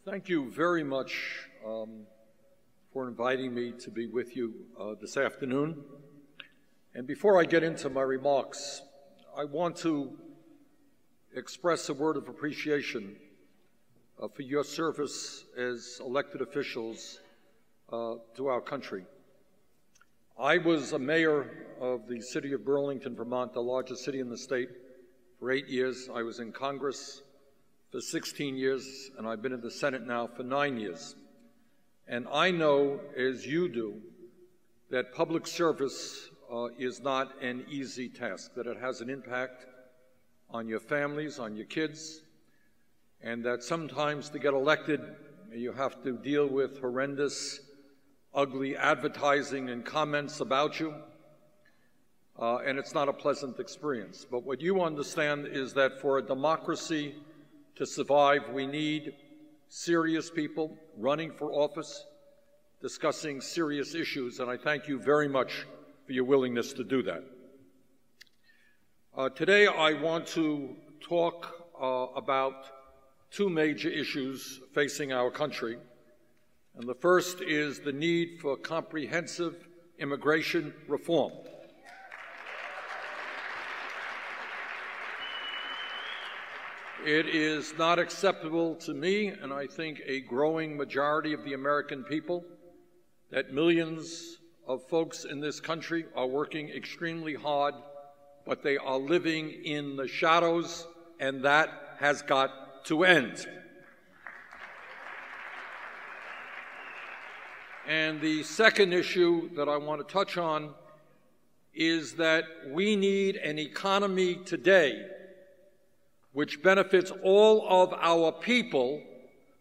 Thank you very much for inviting me to be with you this afternoon. And before I get into my remarks, I want to express a word of appreciation for your service as elected officials to our country. I was a mayor of the city of Burlington, Vermont, the largest city in the state, for 8 years. I was in Congress for 16 years, and I've been in the Senate now for 9 years. And I know, as you do, that public service is not an easy task, that it has an impact on your families, on your kids, and that sometimes to get elected, you have to deal with horrendous, ugly advertising and comments about you, and it's not a pleasant experience. But what you understand is that for a democracy to survive, we need serious people running for office, discussing serious issues, and I thank you very much for your willingness to do that. Today I want to talk about two major issues facing our country. And the first is the need for comprehensive immigration reform. It is not acceptable to me, and I think a growing majority of the American people, that millions of folks in this country are working extremely hard, but they are living in the shadows, and that has got to end. And the second issue that I want to touch on is that we need an economy today which benefits all of our people,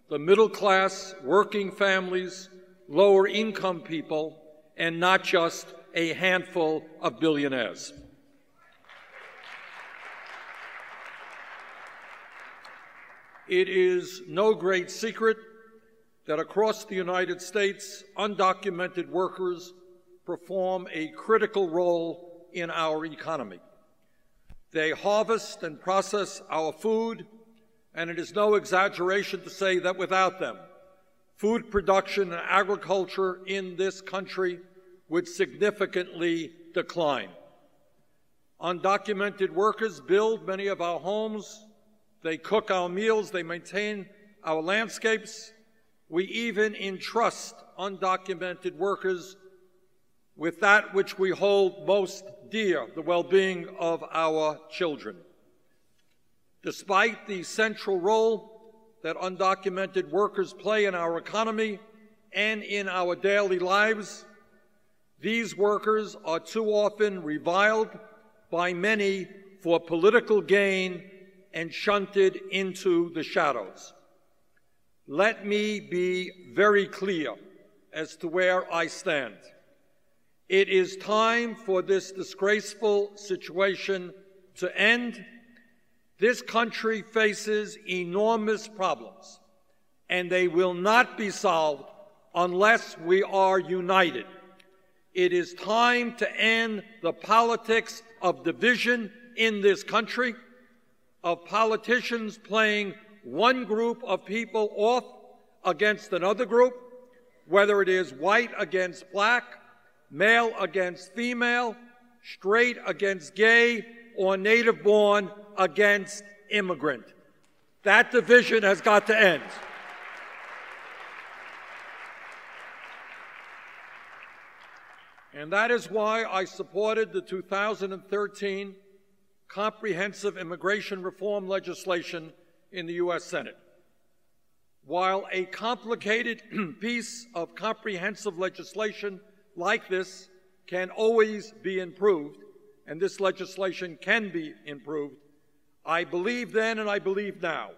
the middle class, working families, lower income people, and not just a handful of billionaires. It is no great secret that across the United States, undocumented workers perform a critical role in our economy. They harvest and process our food, and it is no exaggeration to say that without them, food production and agriculture in this country would significantly decline. Undocumented workers build many of our homes, they cook our meals, they maintain our landscapes. We even entrust undocumented workers with that which we hold most dear, the well-being of our children. Despite the central role that undocumented workers play in our economy and in our daily lives, these workers are too often reviled by many for political gain and shunted into the shadows. Let me be very clear as to where I stand. It is time for this disgraceful situation to end. This country faces enormous problems, and they will not be solved unless we are united. It is time to end the politics of division in this country, of politicians playing one group of people off against another group, whether it is white against black, male against female, straight against gay, or native-born against immigrant. That division has got to end. And that is why I supported the 2013 comprehensive immigration reform legislation in the U.S. Senate. While a complicated piece of comprehensive legislation like this can always be improved, and this legislation can be improved, I believe then and I believe now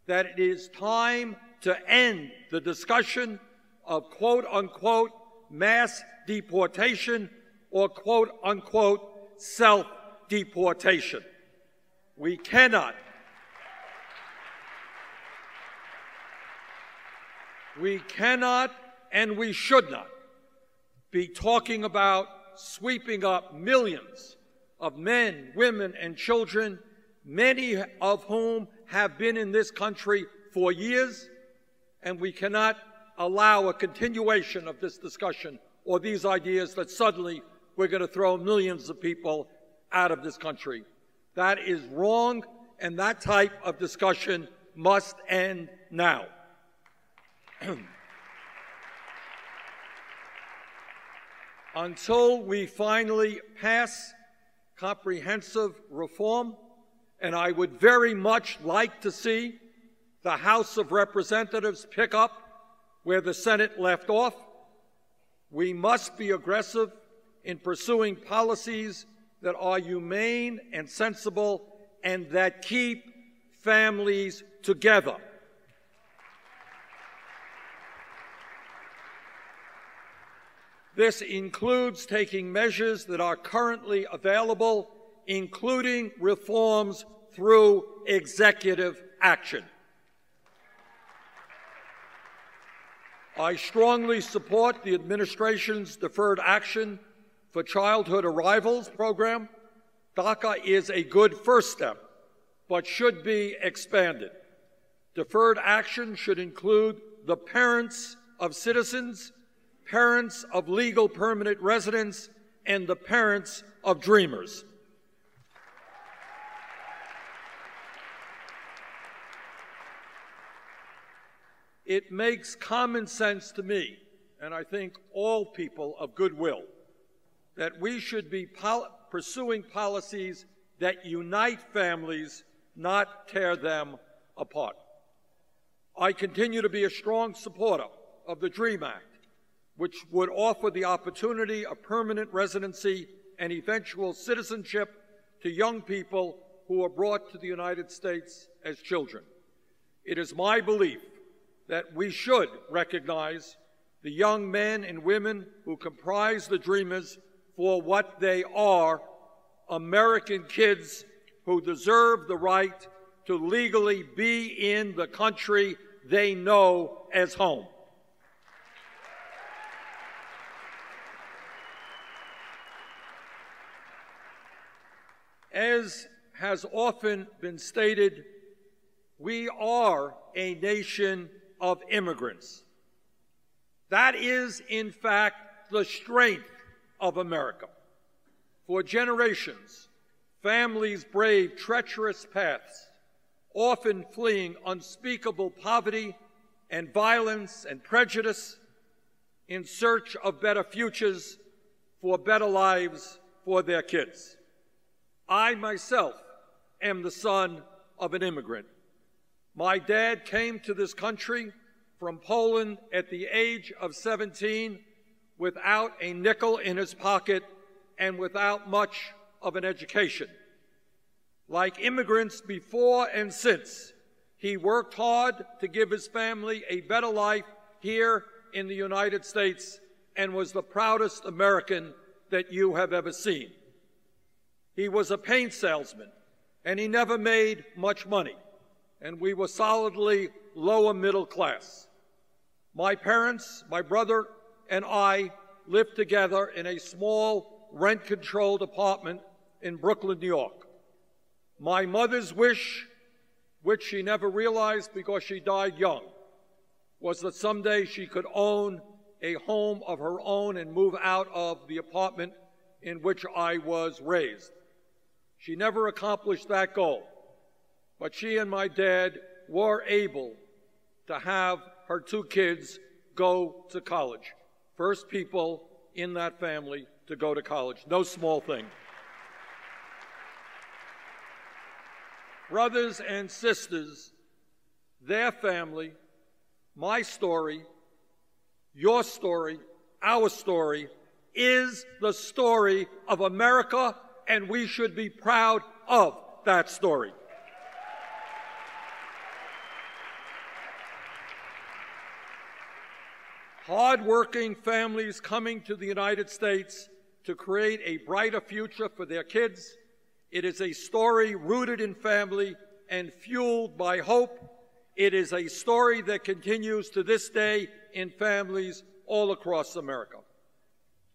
that it is time to end the discussion of quote-unquote mass deportation or quote-unquote self-deportation. We cannot and we should not be talking about sweeping up millions of men, women, and children, many of whom have been in this country for years, and we cannot allow a continuation of this discussion or these ideas that suddenly we're going to throw millions of people out of this country. That is wrong, and that type of discussion must end now. Until we finally pass comprehensive reform, and I would very much like to see the House of Representatives pick up where the Senate left off, we must be aggressive in pursuing policies that are humane and sensible and that keep families together. This includes taking measures that are currently available, including reforms through executive action. I strongly support the administration's Deferred Action for Childhood Arrivals program. DACA is a good first step, but should be expanded. Deferred action should include the parents of citizens, parents of legal permanent residents, and the parents of dreamers. It makes common sense to me, and I think all people of goodwill, that we should be pursuing policies that unite families, not tear them apart. I continue to be a strong supporter of the DREAM Act, which would offer the opportunity of permanent residency and eventual citizenship to young people who are brought to the United States as children. It is my belief that we should recognize the young men and women who comprise the Dreamers for what they are, American kids who deserve the right to legally be in the country they know as home. As has often been stated, we are a nation of immigrants. That is, in fact, the strength of America. For generations, families braved treacherous paths, often fleeing unspeakable poverty and violence and prejudice in search of better futures, for better lives for their kids. I myself am the son of an immigrant. My dad came to this country from Poland at the age of 17 without a nickel in his pocket and without much of an education. Like immigrants before and since, he worked hard to give his family a better life here in the United States and was the proudest American that you have ever seen. He was a paint salesman, and he never made much money, and we were solidly lower middle class. My parents, my brother, and I lived together in a small rent-controlled apartment in Brooklyn, New York. My mother's wish, which she never realized because she died young, was that someday she could own a home of her own and move out of the apartment in which I was raised. She never accomplished that goal, but she and my dad were able to have her two kids go to college. First people in that family to go to college. No small thing. Brothers and sisters, their family, my story, your story, our story, is the story of America, and we should be proud of that story. Hard-working families coming to the United States to create a brighter future for their kids. It is a story rooted in family and fueled by hope. It is a story that continues to this day in families all across America.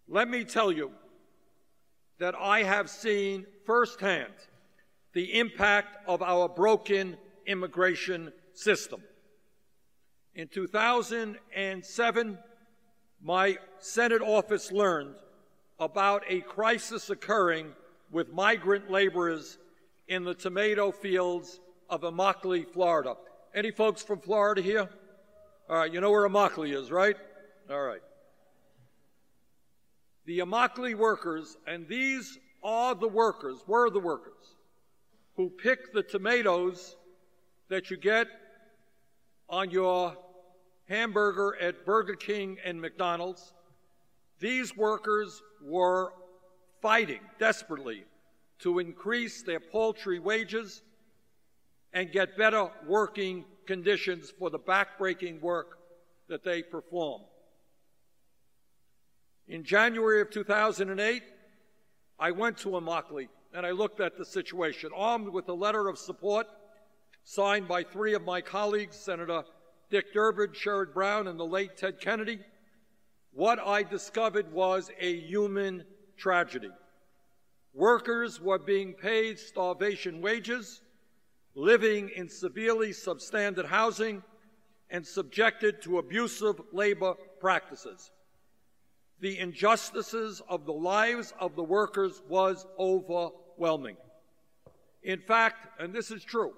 Let me tell you that I have seen firsthand the impact of our broken immigration system. In 2007, my Senate office learned about a crisis occurring with migrant laborers in the tomato fields of Immokalee, Florida. Any folks from Florida here? All right, you know where Immokalee is, right? All right. The Immokalee workers, and these are the workers, were the workers, who pick the tomatoes that you get on your hamburger at Burger King and McDonald's. These workers were fighting desperately to increase their paltry wages and get better working conditions for the backbreaking work that they perform. In January of 2008, I went to Immokalee and I looked at the situation, armed with a letter of support signed by 3 of my colleagues, Senator Dick Durbin, Sherrod Brown, and the late Ted Kennedy. What I discovered was a human tragedy. Workers were being paid starvation wages, living in severely substandard housing, and subjected to abusive labor practices. The injustices of the lives of the workers was overwhelming. In fact, and this is true,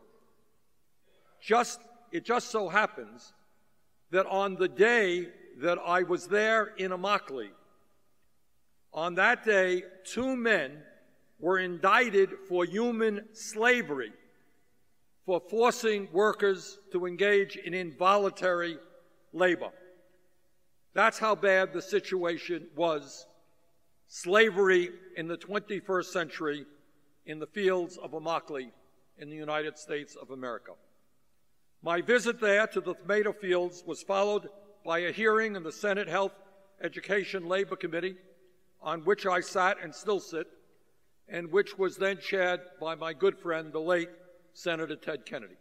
it just so happens that on the day that I was there in Immokalee, on that day, 2 men were indicted for human slavery for forcing workers to engage in involuntary labor. That's how bad the situation was. Slavery in the 21st century in the fields of Immokalee in the United States of America. My visit there to the tomato fields was followed by a hearing in the Senate Health, Education, Labor Committee, on which I sat and still sit, and which was then chaired by my good friend, the late Senator Ted Kennedy.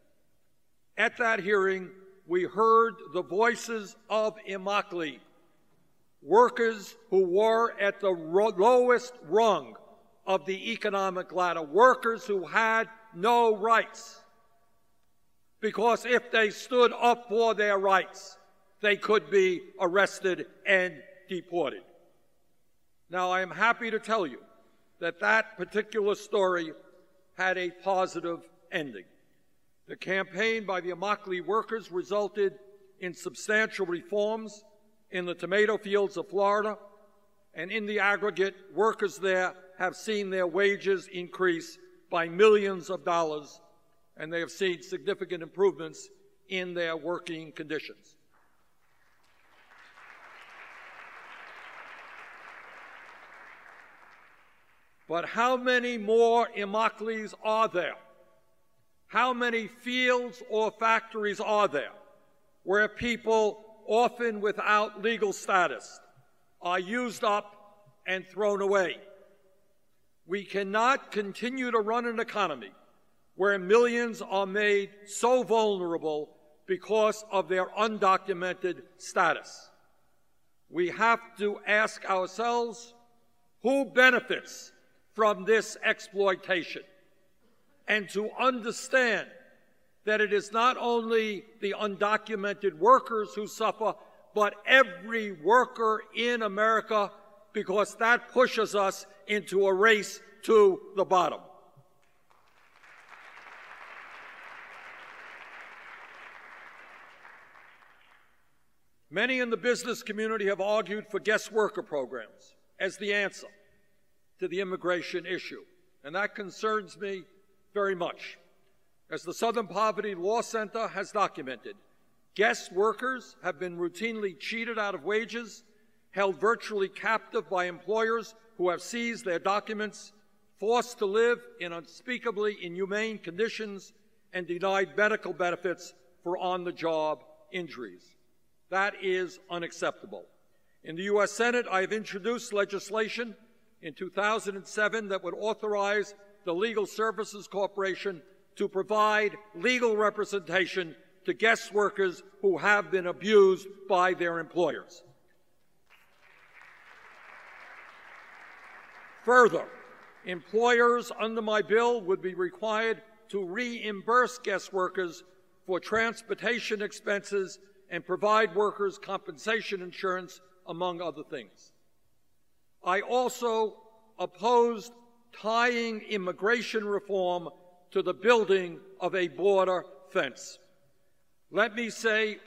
At that hearing, we heard the voices of Immokalee, workers who were at the lowest rung of the economic ladder, workers who had no rights, because if they stood up for their rights, they could be arrested and deported. Now, I am happy to tell you that that particular story had a positive ending. The campaign by the Immokalee workers resulted in substantial reforms in the tomato fields of Florida, and in the aggregate, workers there have seen their wages increase by millions of dollars, and they have seen significant improvements in their working conditions. But how many more Immokalees are there? How many fields or factories are there where people, often without legal status, are used up and thrown away? We cannot continue to run an economy where millions are made so vulnerable because of their undocumented status. We have to ask ourselves, who benefits from this exploitation? And to understand that it is not only the undocumented workers who suffer, but every worker in America, because that pushes us into a race to the bottom. Many in the business community have argued for guest worker programs as the answer to the immigration issue, and that concerns me very much. As the Southern Poverty Law Center has documented, guest workers have been routinely cheated out of wages, held virtually captive by employers who have seized their documents, forced to live in unspeakably inhumane conditions, and denied medical benefits for on-the-job injuries. That is unacceptable. In the U.S. Senate, I have introduced legislation in 2007 that would authorize the Legal Services Corporation to provide legal representation to guest workers who have been abused by their employers. Further, employers under my bill would be required to reimburse guest workers for transportation expenses and provide workers compensation insurance, among other things. I also opposed tying immigration reform to the building of a border fence. Let me say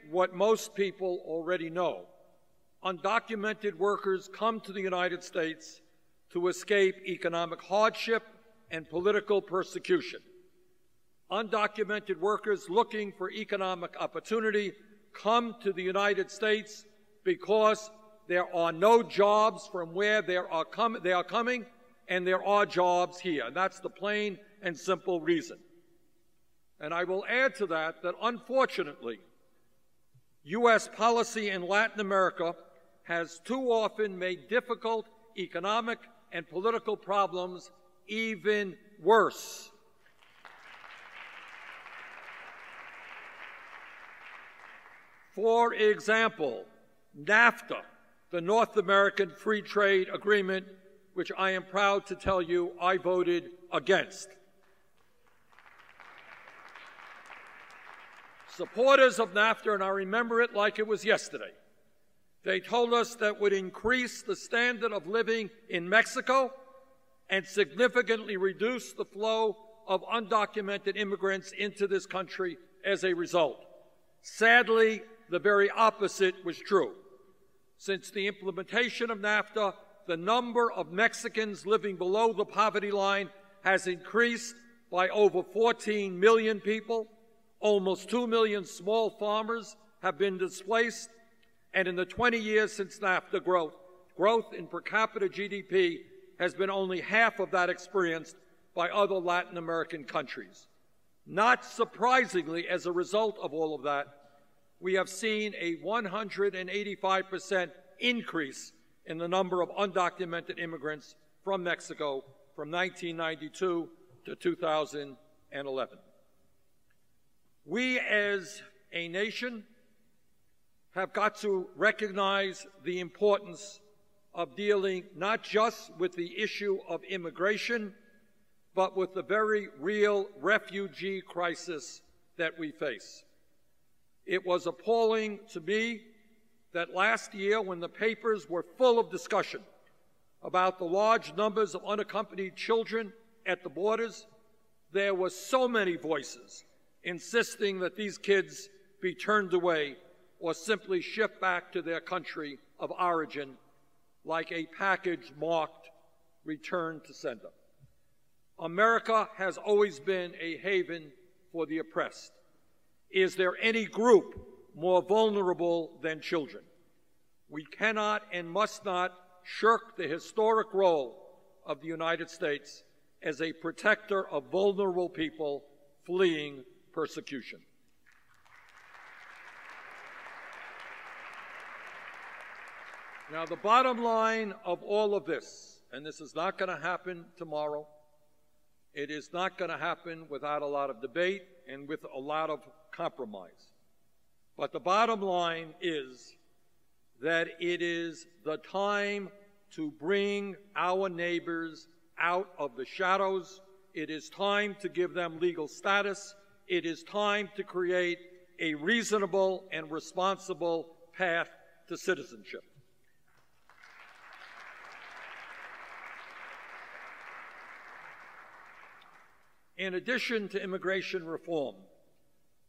what most people already know. Undocumented workers come to the United States to escape economic hardship and political persecution. Undocumented workers looking for economic opportunity come to the United States because there are no jobs from where they are coming, and there are jobs here. And that's the plain and simple reason. And I will add to that that unfortunately, U.S. policy in Latin America has too often made difficult economic and political problems even worse. For example, NAFTA, the North American Free Trade Agreement, which I am proud to tell you I voted against. Supporters of NAFTA, and I remember it like it was yesterday, they told us that would increase the standard of living in Mexico and significantly reduce the flow of undocumented immigrants into this country as a result. Sadly, the very opposite was true. Since the implementation of NAFTA, the number of Mexicans living below the poverty line has increased by over 14 million people. Almost 2 million small farmers have been displaced. And in the 20 years since NAFTA, growth in per capita GDP has been only half of that experienced by other Latin American countries. Not surprisingly, as a result of all of that, we have seen a 185% increase in the number of undocumented immigrants from Mexico from 1992 to 2011. We as a nation have got to recognize the importance of dealing not just with the issue of immigration, but with the very real refugee crisis that we face. It was appalling to me that last year, when the papers were full of discussion about the large numbers of unaccompanied children at the borders, there were so many voices insisting that these kids be turned away or simply shipped back to their country of origin like a package marked return to sender. America has always been a haven for the oppressed. Is there any group more vulnerable than children? We cannot and must not shirk the historic role of the United States as a protector of vulnerable people fleeing persecution. Now, the bottom line of all of this, and this is not going to happen tomorrow, it is not going to happen without a lot of debate and with a lot of compromise. But the bottom line is that it is the time to bring our neighbors out of the shadows. It is time to give them legal status. It is time to create a reasonable and responsible path to citizenship. In addition to immigration reform,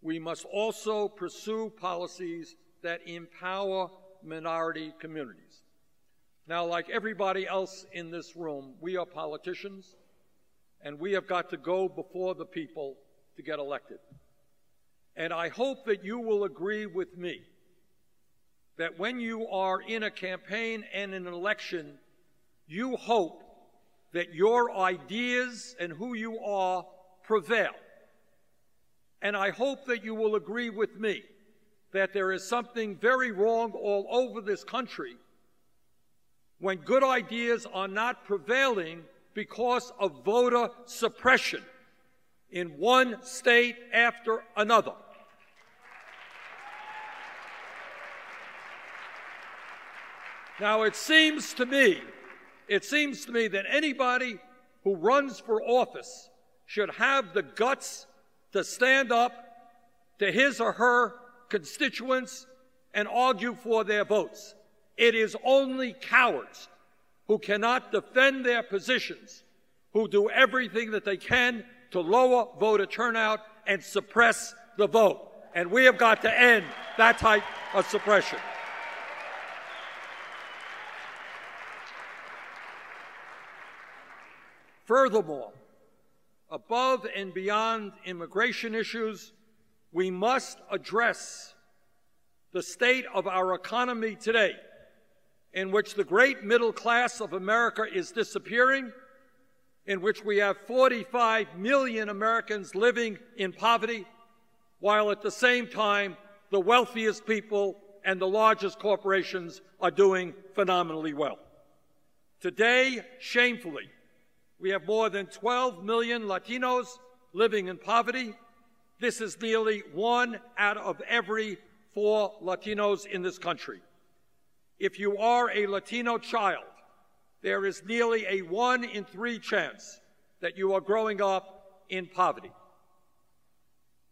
we must also pursue policies that empower minority communities. Now, like everybody else in this room, we are politicians, and we have got to go before the people to get elected. And I hope that you will agree with me that when you are in a campaign and an election, you hope that your ideas and who you are prevail. And I hope that you will agree with me that there is something very wrong all over this country when good ideas are not prevailing because of voter suppression in one state after another. Now, it seems to me that anybody who runs for office should have the guts to stand up to his or her constituents and argue for their votes. It is only cowards who cannot defend their positions, who do everything that they can to lower voter turnout and suppress the vote. And we have got to end that type of suppression. Furthermore, above and beyond immigration issues, we must address the state of our economy today, in which the great middle class of America is disappearing, in which we have 45 million Americans living in poverty, while at the same time the wealthiest people and the largest corporations are doing phenomenally well. Today, shamefully, we have more than 12 million Latinos living in poverty. This is nearly 1 out of every 4 Latinos in this country. If you are a Latino child, there is nearly a 1 in 3 chance that you are growing up in poverty.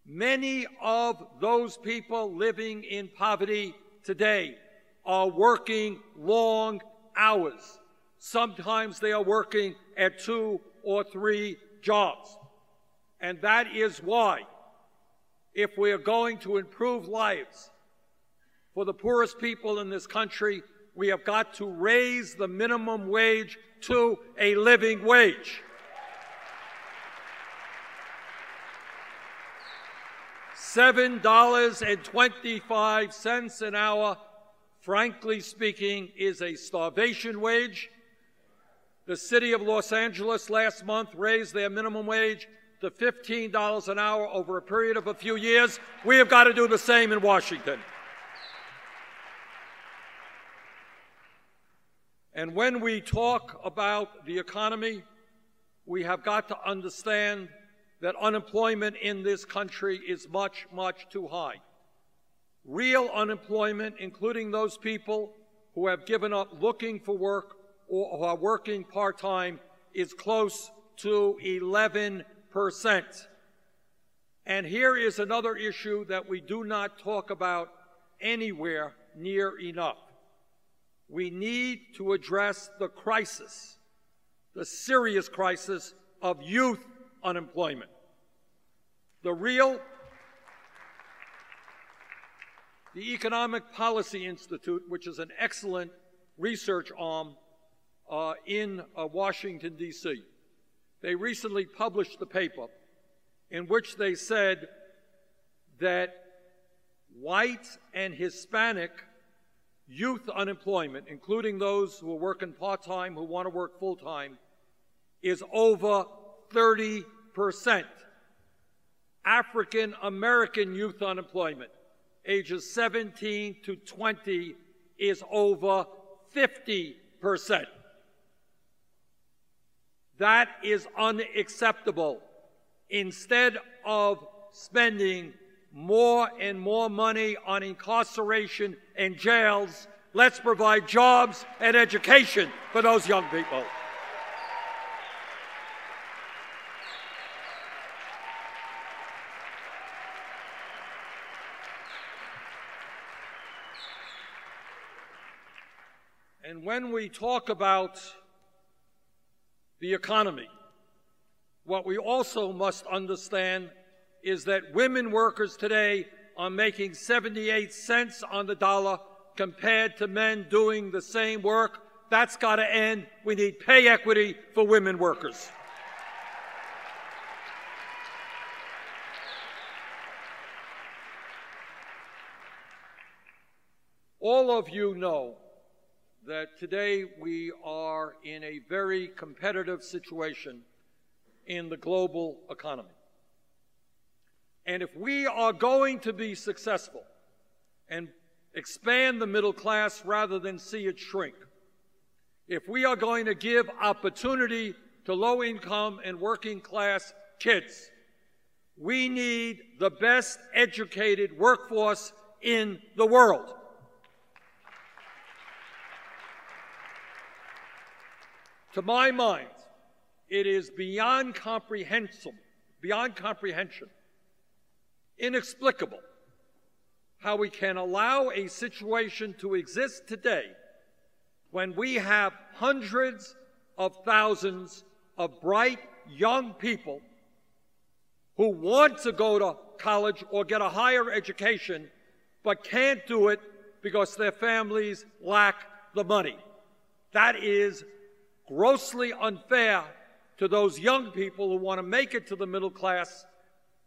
Many of those people living in poverty today are working long hours. Sometimes they are working at 2 or 3 jobs. And that is why, if we are going to improve lives for the poorest people in this country, we have got to raise the minimum wage to a living wage. $7.25 an hour, frankly speaking, is a starvation wage. The city of Los Angeles last month raised their minimum wage to $15 an hour over a period of a few years. We have got to do the same in Washington. And when we talk about the economy, we have got to understand that unemployment in this country is much, much too high. Real unemployment, including those people who have given up looking for work or who are working part-time, is close to 11%. And here is another issue that we do not talk about anywhere near enough. We need to address the crisis, the serious crisis of youth unemployment. The Economic Policy Institute, which is an excellent research arm in Washington, D.C., they recently published a paper in which they said that white and Hispanic youth unemployment, including those who are working part-time, who want to work full-time, is over 30%. African American youth unemployment, ages 17 to 20, is over 50%. That is unacceptable. Instead of spending more and more money on incarceration and jails, let's provide jobs and education for those young people. And when we talk about the economy, what we also must understand is that women workers today are making 78 cents on the dollar compared to men doing the same work. That's got to end. We need pay equity for women workers. All of you know that today we are in a very competitive situation in the global economy. And if we are going to be successful and expand the middle class rather than see it shrink, if we are going to give opportunity to low-income and working-class kids, we need the best educated workforce in the world. To my mind, it is beyond comprehension, inexplicable, how we can allow a situation to exist today when we have hundreds of thousands of bright young people who want to go to college or get a higher education but can't do it because their families lack the money. That is grossly unfair to those young people who want to make it to the middle class,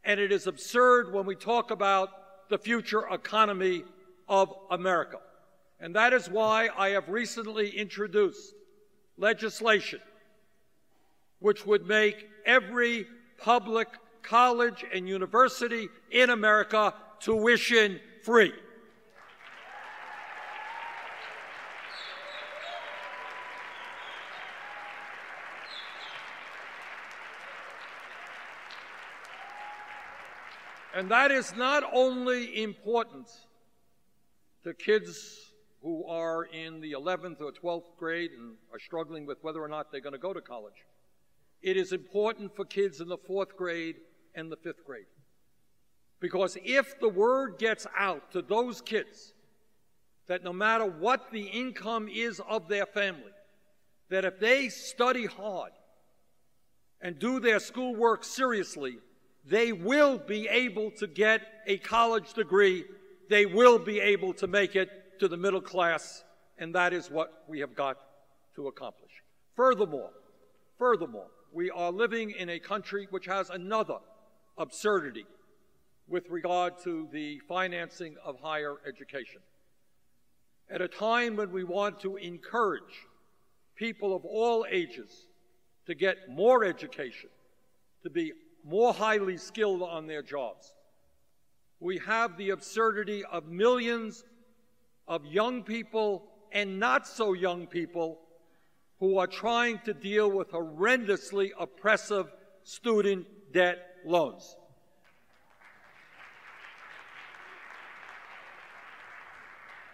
and it is absurd when we talk about the future economy of America. And that is why I have recently introduced legislation which would make every public college and university in America tuition free. And that is not only important to kids who are in the 11th or 12th grade and are struggling with whether or not they're going to go to college. It is important for kids in the 4th grade and the 5th grade. Because if the word gets out to those kids that no matter what the income is of their family, that if they study hard and do their schoolwork seriously, they will be able to get a college degree. They will be able to make it to the middle class, and that is what we have got to accomplish. Furthermore, we are living in a country which has another absurdity with regard to the financing of higher education. At a time when we want to encourage people of all ages to get more education, to be more highly skilled on their jobs, we have the absurdity of millions of young people and not so young people who are trying to deal with horrendously oppressive student debt loans.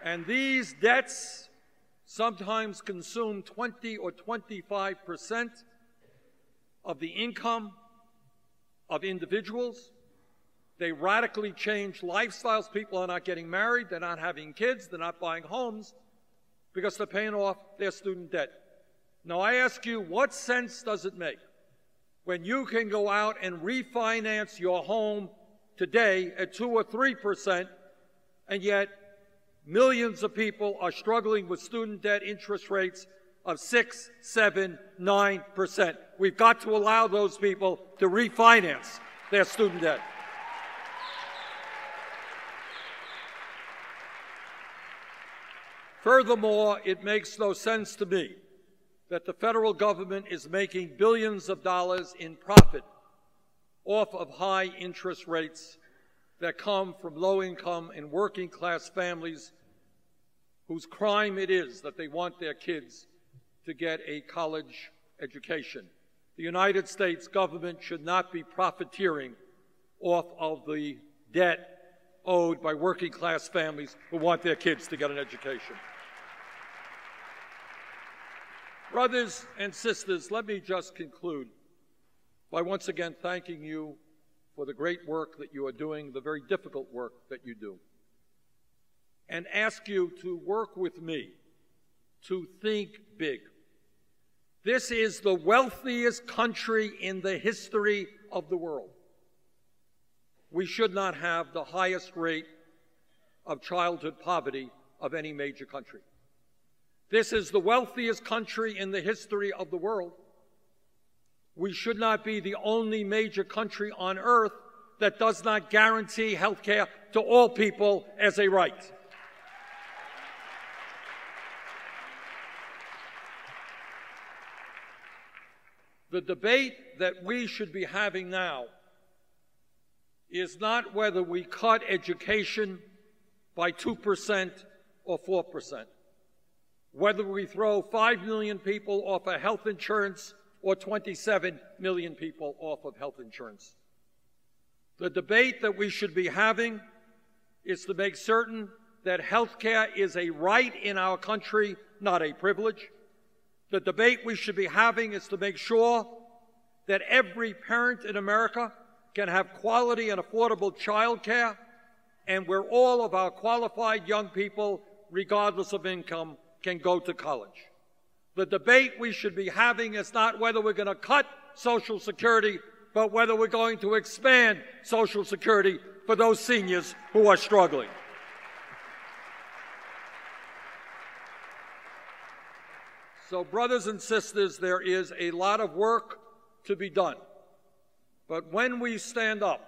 And these debts sometimes consume 20 or 25% of the income of individuals. They radically change lifestyles. People are not getting married, they're not having kids, they're not buying homes because they're paying off their student debt. Now I ask you, what sense does it make when you can go out and refinance your home today at 2 or 3%, and yet millions of people are struggling with student debt interest rates of 6, 7, 9%. We've got to allow those people to refinance their student debt. Furthermore, it makes no sense to me that the federal government is making billions of dollars in profit off of high interest rates that come from low-income and working-class families whose crime it is that they want their kids to get a college education. The United States government should not be profiteering off of the debt owed by working-class families who want their kids to get an education. Brothers and sisters, let me just conclude by once again thanking you for the great work that you are doing, the very difficult work that you do, and ask you to work with me to think big. This is the wealthiest country in the history of the world. We should not have the highest rate of childhood poverty of any major country. This is the wealthiest country in the history of the world. We should not be the only major country on earth that does not guarantee health care to all people as a right. The debate that we should be having now is not whether we cut education by 2% or 4%, whether we throw 5 million people off of health insurance or 27 million people off of health insurance. The debate that we should be having is to make certain that health care is a right in our country, not a privilege. The debate we should be having is to make sure that every parent in America can have quality and affordable child care, and where all of our qualified young people, regardless of income, can go to college. The debate we should be having is not whether we're going to cut Social Security, but whether we're going to expand Social Security for those seniors who are struggling. So, brothers and sisters, there is a lot of work to be done. But when we stand up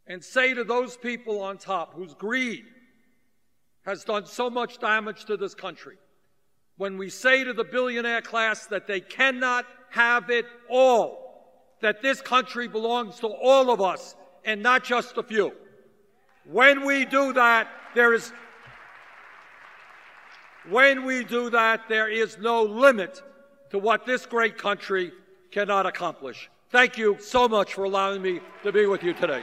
and say to those people on top whose greed has done so much damage to this country, when we say to the billionaire class that they cannot have it all, that this country belongs to all of us and not just a few, when we do that, there is no limit to what this great country cannot accomplish. Thank you so much for allowing me to be with you today.